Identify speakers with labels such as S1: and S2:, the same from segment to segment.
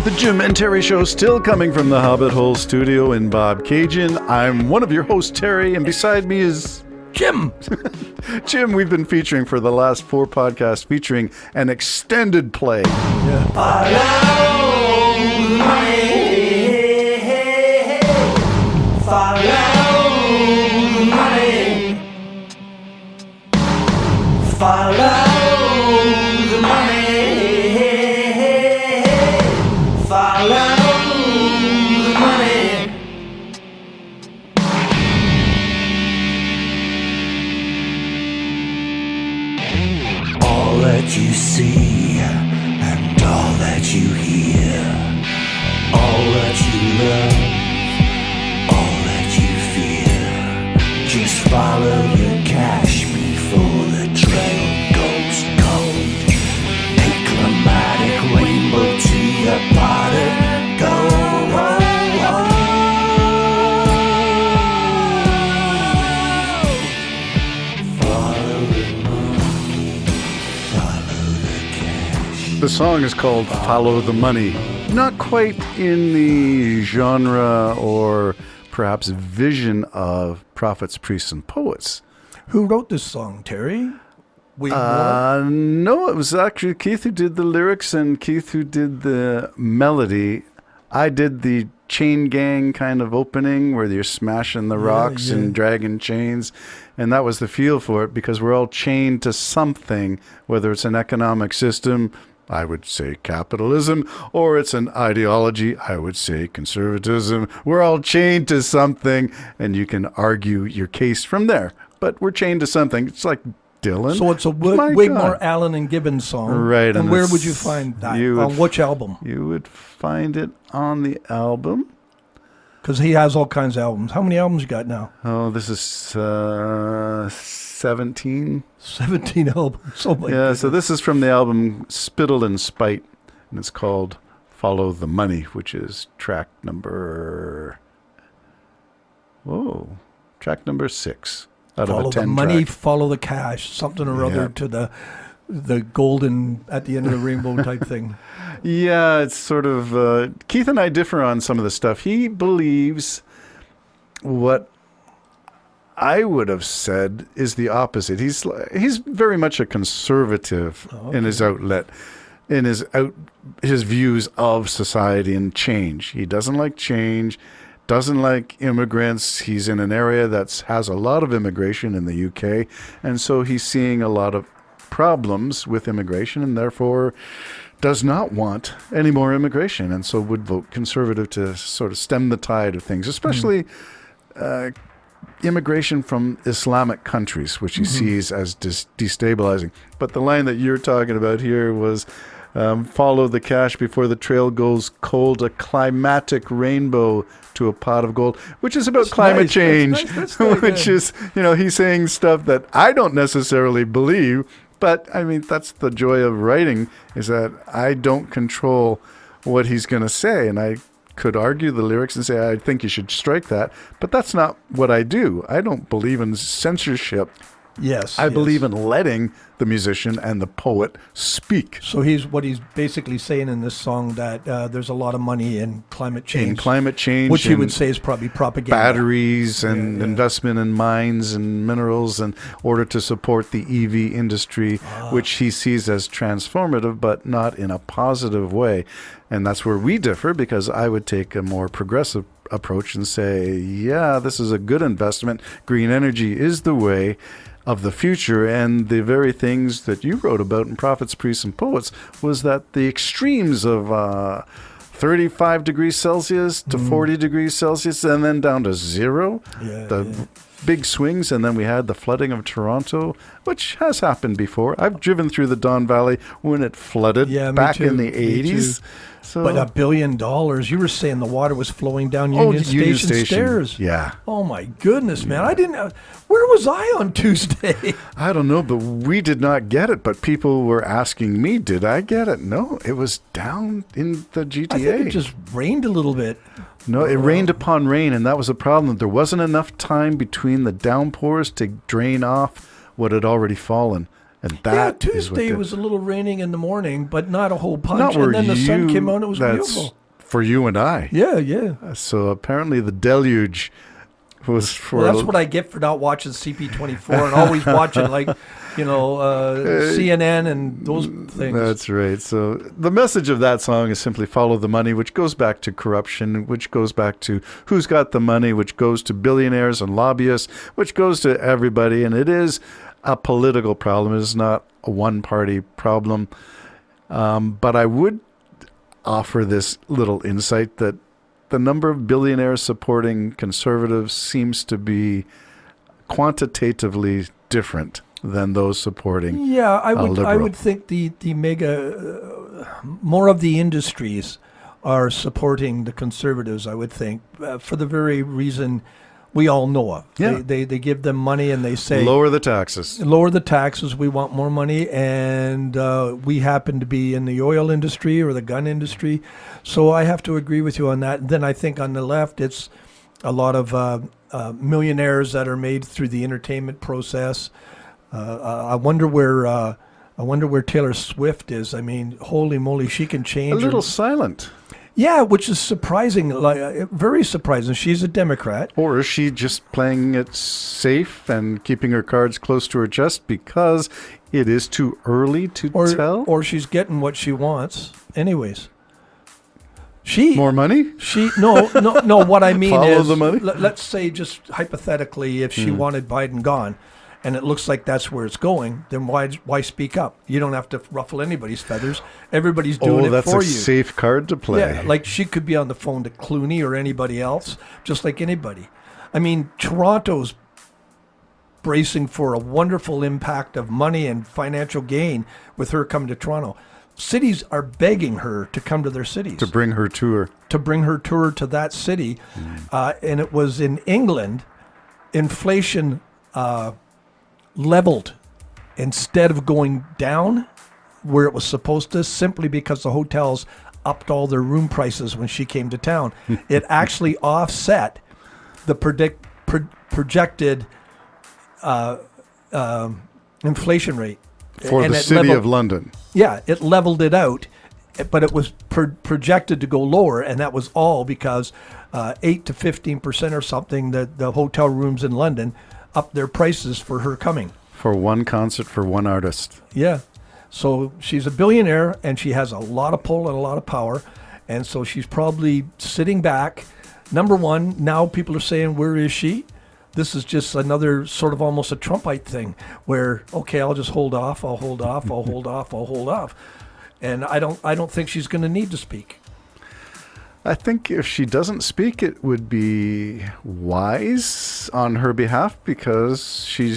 S1: The Jim and Terry Show, still coming from the Hobbit Hole studio in Bobcaygeon. I'm one of your hosts, Terry, and beside me is
S2: Jim.
S1: Jim. We've been featuring for the last 4 podcasts, featuring an extended play.
S3: All that you see and all that you hear, all that you love, all that you fear, just follow the cash before the trail goes cold. A climatic rainbow to your pot of gold.
S1: The song is called Follow the Money. Not quite in the genre or perhaps vision of prophets, priests, and poets.
S2: Who wrote this song, Terry?
S1: No, it was actually Keith who did the lyrics and Keith who did the melody. I did the chain gang kind of opening where you're smashing the rocks and dragging chains. And that was the feel for it because we're all chained to something, whether it's an economic system, I would say capitalism, or it's an ideology, I would say conservatism. We're all chained to something, and you can argue your case from there. But we're chained to something. It's like Dylan.
S2: So it's a Wigmore, Allen, and Gibbons song.
S1: Right.
S2: And where would you find that? On which album?
S1: You would find it on the album.
S2: Because he has all kinds of albums. How many albums you got now?
S1: Oh, this is 17.
S2: 17 albums. Oh my goodness.
S1: So this is from the album Spittle and Spite, and it's called Follow the Money, which is track number 6 out
S2: follow
S1: of a 10
S2: the money,
S1: track.
S2: follow the cash, something or other to the golden at the end of the rainbow type thing.
S1: Yeah, it's sort of Keith and I differ on some of the stuff. He believes what I would have said is the opposite. He's very much a conservative in his outlet, in his views of society and change. He doesn't like change, doesn't like immigrants. He's in an area that has a lot of immigration in the UK, and so he's seeing a lot of problems with immigration, and therefore does not want any more immigration, and so would vote conservative to sort of stem the tide of things, especially immigration from Islamic countries, which he sees as destabilizing. But the line that you're talking about here was follow the cash before the trail goes cold, a climatic rainbow to a pot of gold, which is about climate change,
S2: That's nice.
S1: which is, he's saying stuff that I don't necessarily believe. But, I mean, that's the joy of writing, is that I don't control what he's going to say. And I could argue the lyrics and say, I think you should strike that. But that's not what I do. I don't believe in censorship.
S2: Yes.
S1: I believe in letting the musician and the poet speak.
S2: So he's basically saying in this song that there's a lot of money in climate change.
S1: In climate change.
S2: Which he would say is probably propaganda.
S1: Batteries and investment in mines and minerals in order to support the EV industry, which he sees as transformative, but not in a positive way. And that's where we differ, because I would take a more progressive approach and say, yeah, this is a good investment. Green energy is the way of the future, and the very things that you wrote about in Prophets, Priests, and Poets was that the extremes of 35 degrees Celsius to 40 degrees Celsius and then down to zero, big swings, and then we had the flooding of Toronto, which has happened before. I've driven through the Don Valley when it flooded back in the 80s. So,
S2: but $1 billion, you were saying the water was flowing down Union Station stairs.
S1: Yeah.
S2: Oh my goodness, man. I didn't, where was I on Tuesday?
S1: I don't know, but we did not get it. But people were asking me, did I get it? No, it was down in the GTA.
S2: I think it just rained a little bit.
S1: No, it rained upon rain, and that was a problem. There wasn't enough time between the downpours to drain off what had already fallen. And that
S2: Tuesday was a little raining in the morning, but not a whole punch.
S1: Not where
S2: and then the sun came out, it was
S1: that's
S2: beautiful.
S1: for you and I.
S2: Yeah.
S1: So apparently the deluge was for.
S2: Well, that's what I get for not watching CP24 and always watching CNN and those things.
S1: That's right. So the message of that song is simply follow the money, which goes back to corruption, which goes back to who's got the money, which goes to billionaires and lobbyists, which goes to everybody. And it is a political problem. It is not a one-party problem. But I would offer this little insight that the number of billionaires supporting conservatives seems to be quantitatively different than those supporting
S2: I
S1: liberal.
S2: would think the mega more of the industries are supporting the conservatives. I would think for the very reason we all know of.
S1: Yeah.
S2: They give them money and they say
S1: Lower the taxes.
S2: lower the taxes. We want more money, and we happen to be in the oil industry or the gun industry. So I have to agree with you on that. Then I think on the left, it's a lot of millionaires that are made through the entertainment process. I wonder where Taylor Swift is. I mean, holy moly, she can change.
S1: A little
S2: her-
S1: silent.
S2: Yeah, which is surprising, very surprising. She's a Democrat.
S1: Or is she just playing it safe and keeping her cards close to her chest because it is too early to tell?
S2: Or she's getting what she wants, anyways.
S1: More money?
S2: No. What I mean
S1: Follow
S2: is,
S1: the money?
S2: let's say just hypothetically, if she wanted Biden gone, and it looks like that's where it's going, then why speak up? You don't have to ruffle anybody's feathers. Everybody's doing it
S1: that's
S2: for
S1: a
S2: you.
S1: safe card to play.
S2: Yeah, like she could be on the phone to Clooney or anybody else, just like anybody. I mean, Toronto's bracing for a wonderful impact of money and financial gain with her coming to Toronto. Cities are begging her to come to their cities.
S1: To bring her tour.
S2: To bring her tour to that city. And it was in England, inflation leveled instead of going down where it was supposed to, simply because the hotels upped all their room prices when she came to town. It actually offset the projected inflation rate.
S1: For
S2: And
S1: the
S2: it
S1: city
S2: leveled-
S1: of London.
S2: Yeah, it leveled it out, but it was projected to go lower, and that was all because 8 to 15% or something, the hotel rooms in London upped their prices for her coming.
S1: For one concert, for one artist.
S2: Yeah. So she's a billionaire, and she has a lot of pull and a lot of power, and so she's probably sitting back. Number one, now people are saying, where is she? This is just another sort of almost a Trumpite thing where, okay, I'll just hold off, I'll hold off, I'll hold off, I'll hold off. And I don't think she's going to need to speak.
S1: I think if she doesn't speak, it would be wise on her behalf because she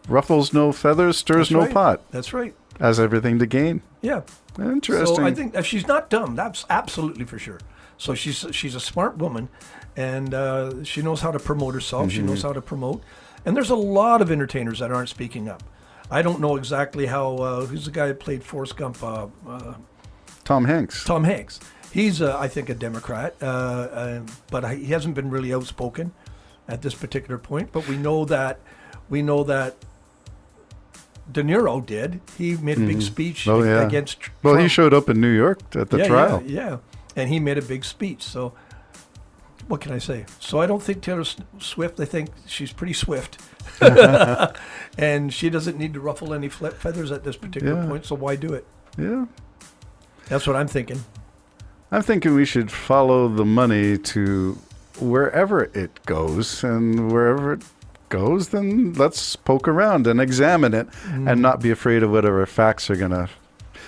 S1: ruffles no feathers, stirs
S2: That's
S1: no
S2: right.
S1: pot,
S2: That's right.
S1: has everything to gain.
S2: Yeah.
S1: Interesting.
S2: So I think that she's not dumb. That's absolutely for sure. So she's a smart woman, and she knows how to promote herself. She knows how to promote. And there's a lot of entertainers that aren't speaking up. I don't know exactly how. Who's the guy that played Forrest Gump?
S1: Tom Hanks.
S2: Tom Hanks. He's, I think, a Democrat, but he hasn't been really outspoken at this particular point. But we know that De Niro did. He made a big speech against Trump.
S1: Well, he showed up in New York at the trial.
S2: Yeah, and he made a big speech. So what can I say? So I don't think Taylor Swift. I think she's pretty swift, and she doesn't need to ruffle any feathers at this particular point. So why do it?
S1: Yeah.
S2: That's what I'm thinking.
S1: I'm thinking we should follow the money to wherever it goes, and wherever it goes, then let's poke around and examine it and not be afraid of whatever facts are going to.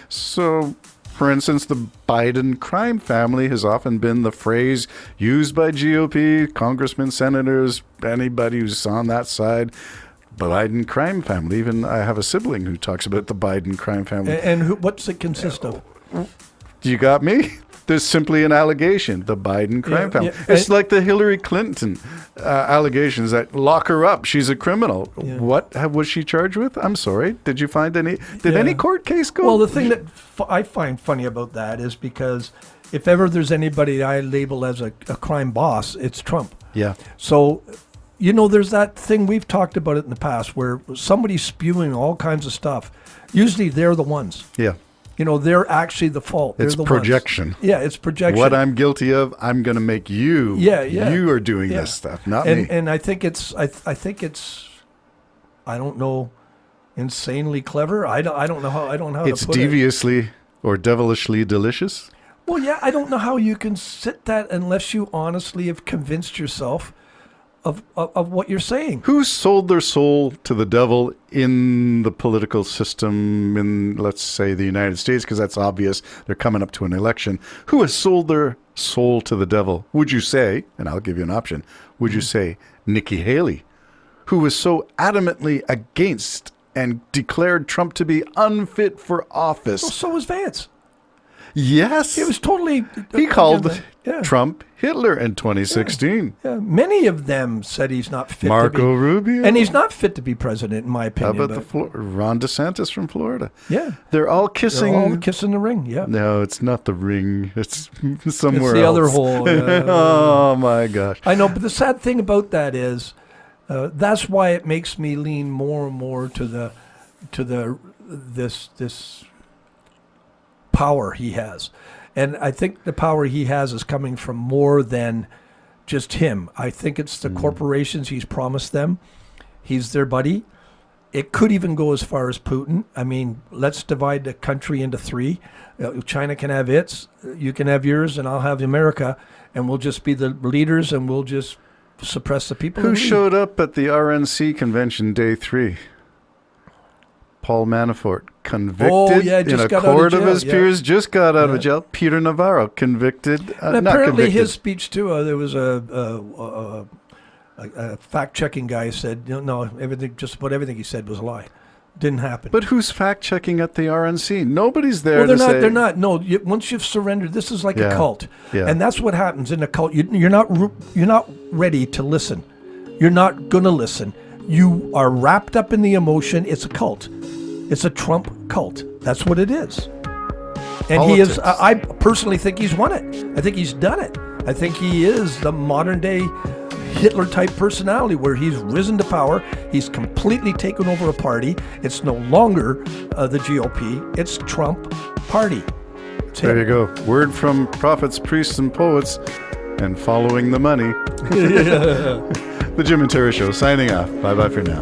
S1: So, for instance, the Biden crime family has often been the phrase used by GOP, congressmen, senators, anybody who's on that side. Biden crime family. Even I have a sibling who talks about the Biden crime family.
S2: And what's it consist of?
S1: You got me? There's simply an allegation, the Biden crime family.
S2: yeah.
S1: It's like the Hillary Clinton allegations that lock her up. She's a criminal.
S2: Yeah.
S1: What was she charged with? I'm sorry. Did you find any? Did
S2: Yeah.
S1: any court case go?
S2: Well, the thing that I find funny about that is because if ever there's anybody I label as a crime boss, it's Trump.
S1: Yeah.
S2: So, there's that thing, we've talked about it in the past, where somebody's spewing all kinds of stuff. Usually they're the ones.
S1: Yeah.
S2: they're actually the fault. They're
S1: It's
S2: the
S1: projection.
S2: ones. Yeah, it's projection.
S1: What I'm guilty of, I'm going to make you.
S2: Yeah.
S1: You are doing
S2: Yeah.
S1: this stuff, not me.
S2: And I think it's I think it's I don't know, insanely clever. I don't know how
S1: It's
S2: to put it.
S1: deviously or devilishly delicious.
S2: Well, yeah, I don't know how you can sit that unless you honestly have convinced yourself of what you're saying.
S1: Who sold their soul to the devil in the political system in, let's say, the United States? Because that's obvious. They're coming up to an election. Who has sold their soul to the devil? Would you say, and I'll give you an option, would you say Nikki Haley, who was so adamantly against and declared Trump to be unfit for
S2: Well,
S1: office?
S2: so was Vance.
S1: Yes.
S2: It was totally.
S1: He called
S2: Yeah.
S1: Trump Hitler in 2016.
S2: Yeah, many of them said he's not fit to
S1: Marco
S2: be,
S1: Rubio.
S2: and he's not fit to be president, in my
S1: How
S2: opinion.
S1: about Ron DeSantis from Florida?
S2: Yeah,
S1: They're all
S2: they're
S1: kissing.
S2: all kissing the ring. Yeah,
S1: No, it's not the ring. It's somewhere
S2: it's the
S1: else.
S2: other hole. Yeah.
S1: Oh my gosh.
S2: I know, but the sad thing about that is, that's why it makes me lean more and more to this power he has, and I think the power he has is coming from more than just him. I think it's the corporations he's promised them. He's their buddy. It could even go as far as Putin. I mean, let's divide the country into three. China can have its, you can have yours, and I'll have America, and we'll just be the leaders, and we'll just suppress the people.
S1: Who
S2: and leave.
S1: showed up at the RNC convention day 3? Paul Manafort, convicted
S2: Oh, yeah,
S1: in
S2: just
S1: a
S2: got out of
S1: court of
S2: jail,
S1: his
S2: yeah.
S1: peers, just got out
S2: Yeah.
S1: of jail. Peter Navarro, convicted,
S2: And
S1: not
S2: apparently
S1: convicted.
S2: his speech too. There was a fact-checking guy said, no, everything, just about everything he said was a lie. Didn't happen.
S1: But who's fact-checking at the RNC? Nobody's there
S2: well, they're
S1: to
S2: not.
S1: say...
S2: They're not. No, once you've surrendered, this is like
S1: Yeah.
S2: a cult,
S1: Yeah.
S2: and that's what happens in a cult. You're not ready to listen. You're not gonna listen. You are wrapped up in the emotion. It's a cult. It's a Trump cult. That's what it is. And he is.
S1: Politics.
S2: I personally think he's won it. I think he's done it. I think he is the modern day Hitler type personality where he's risen to power. He's completely taken over a party. It's no longer the GOP. It's Trump party. It's
S1: There
S2: him.
S1: you go. Word from prophets, priests, and poets, and following the money. The Jim and Terry Show, signing off. Bye-bye for now.